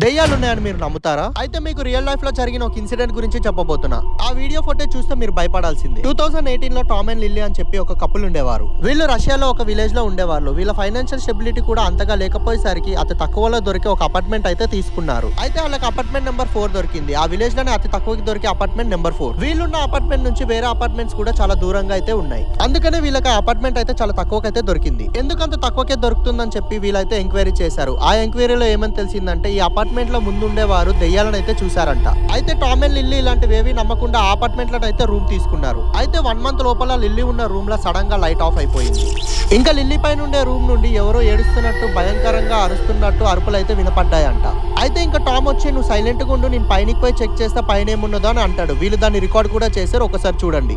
దెయ్యాలు ఉన్నాయని మీరు నమ్ముతారా? అయితే మీకు రియల్ లైఫ్ లో జరిగిన ఒక ఇన్సిడెంట్ గురించి చెప్పబోతున్నా. ఆ వీడియో ఫోటో చూస్తే మీరు భయపడాల్సిందే. 2018 లో టామ్ అండ్ లిల్లీ అని చెప్పి ఒక కపుల్ ఉండేవారు. వీళ్ళు రష్యాలో ఒక విలేజ్ లో ఉండేవాళ్ళు. వీళ్ళ ఫైనాన్షియల్ స్టెబిలిటీ కూడా అంతగా లేకపోయేసరికి అతి తక్కువలో దొరికే ఒక అపార్ట్మెంట్ అయితే తీసుకున్నారు. అయితే వాళ్ళకి అపార్ట్మెంట్ నెంబర్ 4 దొరికింది. ఆ విలేజ్ లోనే అతి తక్కువకి దొరికే అపార్ట్మెంట్ నెంబర్ 4. వీళ్ళున్న అపార్ట్మెంట్ నుంచి వేరే అపార్ట్మెంట్స్ కూడా చాలా దూరంగా అయితే ఉన్నాయి. అందుకనే వీళ్ళకి ఆ అపార్ట్మెంట్ అయితే చాలా తక్కువకైతే దొరికింది. ఎందుకంత తక్కువకే దొరుకుతుందని చెప్పి వీళ్ళైతే ఎంక్వైరీ చేశారు. ఆ ఎంక్వైరీలో ఏమని తెలిసిందంటే ఈ అపార్ట్మెంట్ లో ముందుండేవారు దెయ్యాలను అయితే చూసారంట. అయితే టామ్ అండ్ లిల్లీ ఇలాంటివేవి నమ్మకుండా ఆ అపార్ట్మెంట్ లో అయితే రూమ్ తీసుకున్నారు. అయితే 1 మంత్ లోపల లిల్లీ ఉన్న రూమ్ లో సడన్ గా లైట్ ఆఫ్ అయిపోయింది. ఇంకా లిల్లీ పైన ఉండే రూమ్ నుండి ఎవరో ఏడుస్తున్నట్టు భయంకరంగా అరుస్తున్నట్టు అరుపులు అయితే వినపడ్డాయంట. అయితే ఇంకా టామ్ వచ్చి నువ్వు సైలెంట్ గా ఉండు, నేను పైనకి పోయి చెక్ చేస్తా పైన ఏమున్నదో అని అంటాడు. వీళ్ళు దాన్ని రికార్డ్ కూడా చేశారు, ఒకసారి చూడండి.